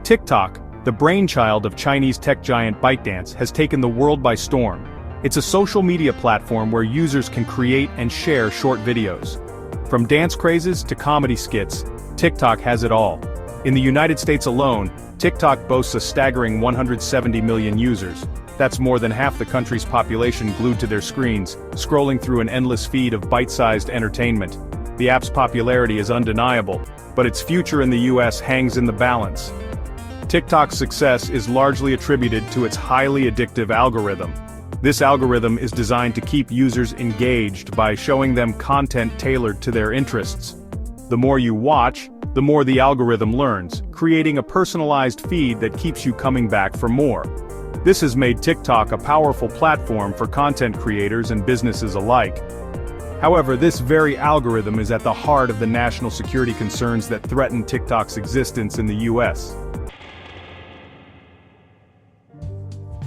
TikTok, the brainchild of Chinese tech giant ByteDance, has taken the world by storm. It's a social media platform where users can create and share short videos. From dance crazes to comedy skits, TikTok has it all. In the United States alone, TikTok boasts a staggering 170 million users. That's more than half the country's population glued to their screens, scrolling through an endless feed of bite-sized entertainment. The app's popularity is undeniable, but its future in the US hangs in the balance. TikTok's success is largely attributed to its highly addictive algorithm. This algorithm is designed to keep users engaged by showing them content tailored to their interests. The more you watch, the more the algorithm learns, creating a personalized feed that keeps you coming back for more. This has made TikTok a powerful platform for content creators and businesses alike. However, this very algorithm is at the heart of the national security concerns that threaten TikTok's existence in the US.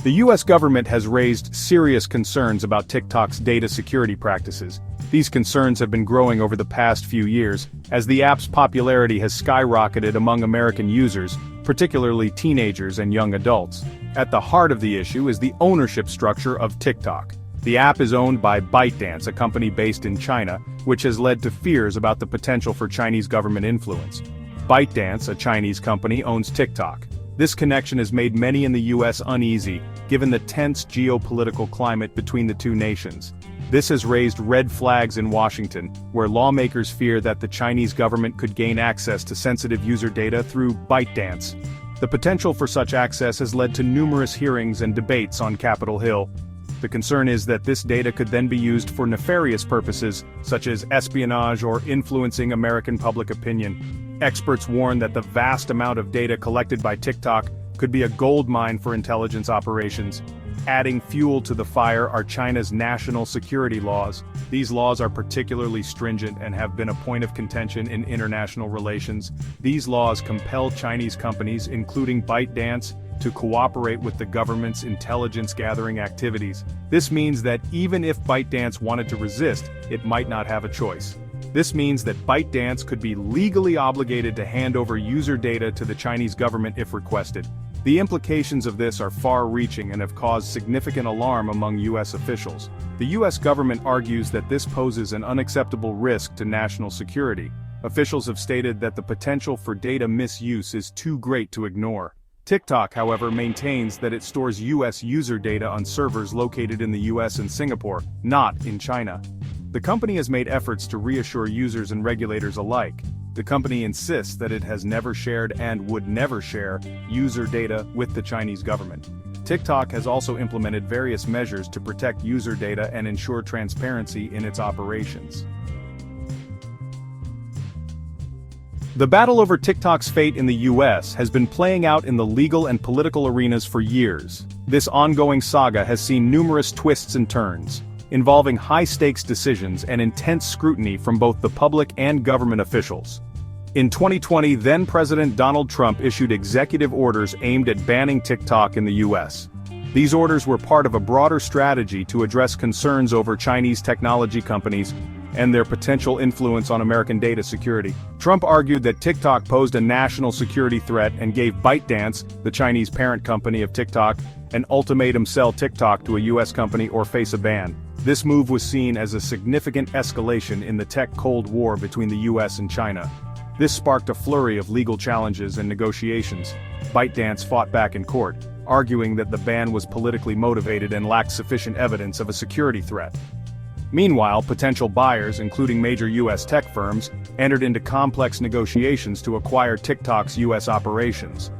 The US government has raised serious concerns about TikTok's data security practices. These concerns have been growing over the past few years, as the app's popularity has skyrocketed among American users, particularly teenagers and young adults. At the heart of the issue is the ownership structure of TikTok. The app is owned by ByteDance, a company based in China, which has led to fears about the potential for Chinese government influence. ByteDance, a Chinese company, owns TikTok. This connection has made many in the US uneasy, given the tense geopolitical climate between the two nations. This has raised red flags in Washington, where lawmakers fear that the Chinese government could gain access to sensitive user data through ByteDance. The potential for such access has led to numerous hearings and debates on Capitol Hill. The concern is that this data could then be used for nefarious purposes, such as espionage or influencing American public opinion. Experts warn that the vast amount of data collected by TikTok could be a goldmine for intelligence operations. Adding fuel to the fire are China's national security laws. These laws are particularly stringent and have been a point of contention in international relations. These laws compel Chinese companies, including ByteDance, to cooperate with the government's intelligence-gathering activities. This means that even if ByteDance wanted to resist, it might not have a choice. This means that ByteDance could be legally obligated to hand over user data to the Chinese government if requested. The implications of this are far-reaching and have caused significant alarm among US officials. The US government argues that this poses an unacceptable risk to national security. Officials have stated that the potential for data misuse is too great to ignore. TikTok, however, maintains that it stores US user data on servers located in the US and Singapore, not in China. The company has made efforts to reassure users and regulators alike. The company insists that it has never shared and would never share user data with the Chinese government. TikTok has also implemented various measures to protect user data and ensure transparency in its operations. The battle over TikTok's fate in the US has been playing out in the legal and political arenas for years. This ongoing saga has seen numerous twists and turns, involving high-stakes decisions and intense scrutiny from both the public and government officials. In 2020, then-President Donald Trump issued executive orders aimed at banning TikTok in the US. These orders were part of a broader strategy to address concerns over Chinese technology companies and their potential influence on American data security. Trump argued that TikTok posed a national security threat and gave ByteDance, the Chinese parent company of TikTok, an ultimatum: sell TikTok to a US company or face a ban. This move was seen as a significant escalation in the tech Cold War between the US and China. This sparked a flurry of legal challenges and negotiations. ByteDance fought back in court, arguing that the ban was politically motivated and lacked sufficient evidence of a security threat. Meanwhile, potential buyers, including major US tech firms, entered into complex negotiations to acquire TikTok's US operations.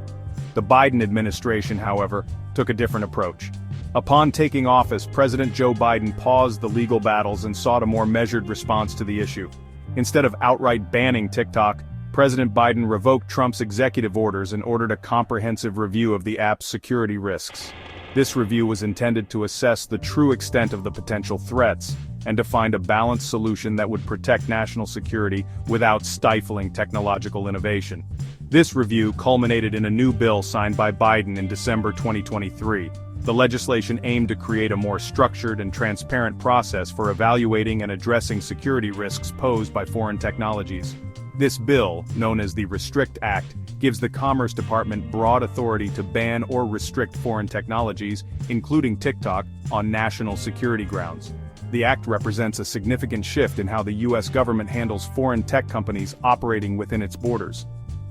The Biden administration, however, took a different approach. Upon taking office, President Joe Biden paused the legal battles and sought a more measured response to the issue. Instead of outright banning TikTok, President Biden revoked Trump's executive orders and ordered a comprehensive review of the app's security risks. This review was intended to assess the true extent of the potential threats and to find a balanced solution that would protect national security without stifling technological innovation. This review culminated in a new bill signed by Biden in December 2023. The legislation aimed to create a more structured and transparent process for evaluating and addressing security risks posed by foreign technologies. This bill, known as the Restrict Act, gives the Commerce Department broad authority to ban or restrict foreign technologies, including TikTok, on national security grounds. The act represents a significant shift in how the U.S. government handles foreign tech companies operating within its borders.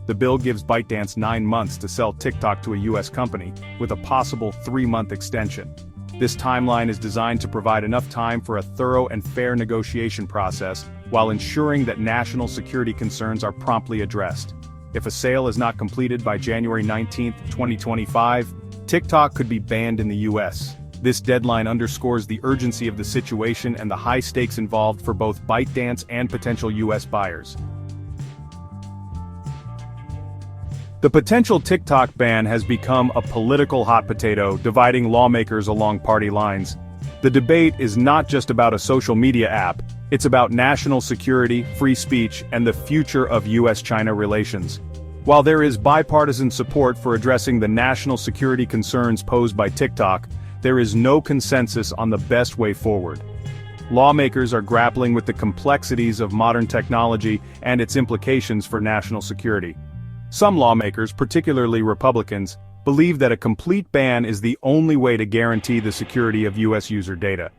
The bill gives ByteDance 9 months to sell TikTok to a U.S. company, with a possible 3-month extension. This timeline is designed to provide enough time for a thorough and fair negotiation process, while ensuring that national security concerns are promptly addressed. If a sale is not completed by January 19, 2025, TikTok could be banned in the U.S. This deadline underscores the urgency of the situation and the high stakes involved for both ByteDance and potential U.S. buyers. The potential TikTok ban has become a political hot potato, dividing lawmakers along party lines. The debate is not just about a social media app, it's about national security, free speech, and the future of US-China relations. While there is bipartisan support for addressing the national security concerns posed by TikTok, there is no consensus on the best way forward. Lawmakers are grappling with the complexities of modern technology and its implications for national security. Some lawmakers, particularly Republicans, believe that a complete ban is the only way to guarantee the security of U.S. user data.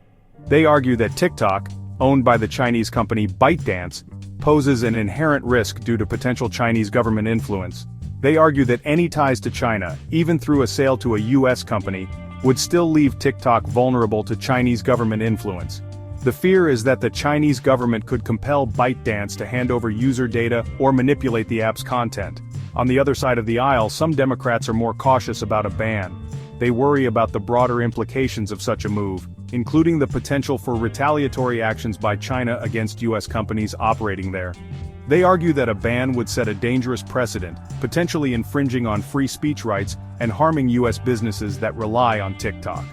They argue that TikTok, owned by the Chinese company ByteDance, poses an inherent risk due to potential Chinese government influence. They argue that any ties to China, even through a sale to a U.S. company, would still leave TikTok vulnerable to Chinese government influence. The fear is that the Chinese government could compel ByteDance to hand over user data or manipulate the app's content. On the other side of the aisle, some Democrats are more cautious about a ban. They worry about the broader implications of such a move, including the potential for retaliatory actions by China against U.S. companies operating there. They argue that a ban would set a dangerous precedent, potentially infringing on free speech rights and harming U.S. businesses that rely on TikTok.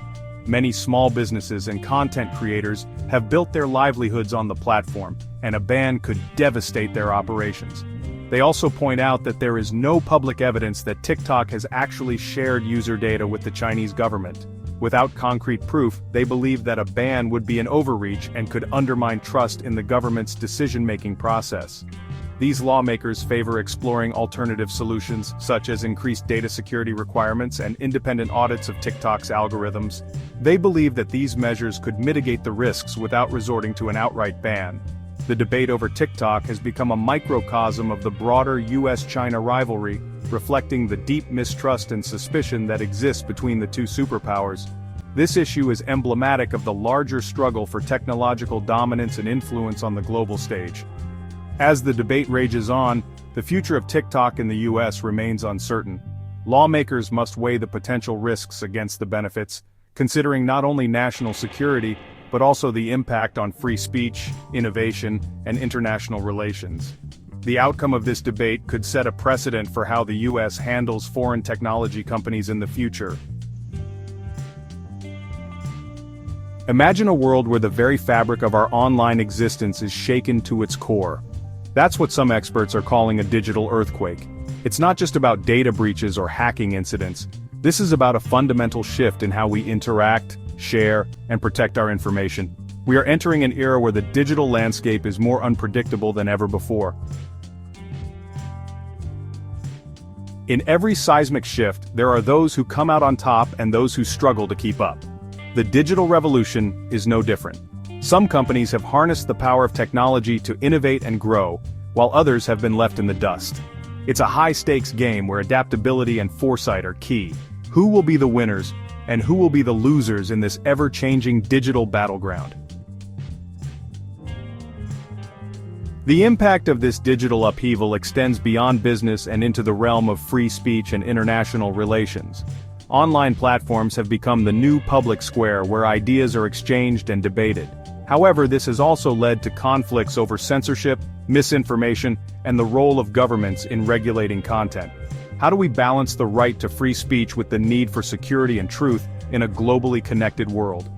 Many small businesses and content creators have built their livelihoods on the platform, and a ban could devastate their operations. They also point out that there is no public evidence that TikTok has actually shared user data with the Chinese government. Without concrete proof, they believe that a ban would be an overreach and could undermine trust in the government's decision-making process. These lawmakers favor exploring alternative solutions, such as increased data security requirements and independent audits of TikTok's algorithms. They believe that these measures could mitigate the risks without resorting to an outright ban. The debate over TikTok has become a microcosm of the broader US-China rivalry, reflecting the deep mistrust and suspicion that exists between the two superpowers. This issue is emblematic of the larger struggle for technological dominance and influence on the global stage. As the debate rages on, the future of TikTok in the US remains uncertain. Lawmakers must weigh the potential risks against the benefits, considering not only national security, but also the impact on free speech, innovation, and international relations. The outcome of this debate could set a precedent for how the U.S. handles foreign technology companies in the future. Imagine a world where the very fabric of our online existence is shaken to its core. That's what some experts are calling a digital earthquake. It's not just about data breaches or hacking incidents. This is about a fundamental shift in how we interact, share, and protect our information. We are entering an era where the digital landscape is more unpredictable than ever before. In every seismic shift, there are those who come out on top and those who struggle to keep up. The digital revolution is no different. Some companies have harnessed the power of technology to innovate and grow, while others have been left in the dust. It's a high-stakes game where adaptability and foresight are key. Who will be the winners, and who will be the losers in this ever-changing digital battleground? The impact of this digital upheaval extends beyond business and into the realm of free speech and international relations. Online platforms have become the new public square where ideas are exchanged and debated. However, this has also led to conflicts over censorship, misinformation, and the role of governments in regulating content. How do we balance the right to free speech with the need for security and truth in a globally connected world?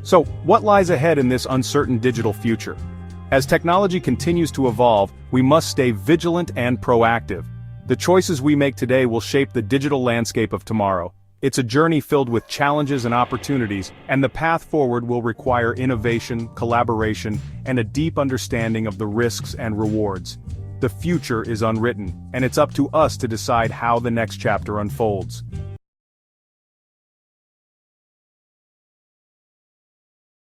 So, what lies ahead in this uncertain digital future? As technology continues to evolve, we must stay vigilant and proactive. The choices we make today will shape the digital landscape of tomorrow. It's a journey filled with challenges and opportunities, and the path forward will require innovation, collaboration, and a deep understanding of the risks and rewards. The future is unwritten, and it's up to us to decide how the next chapter unfolds.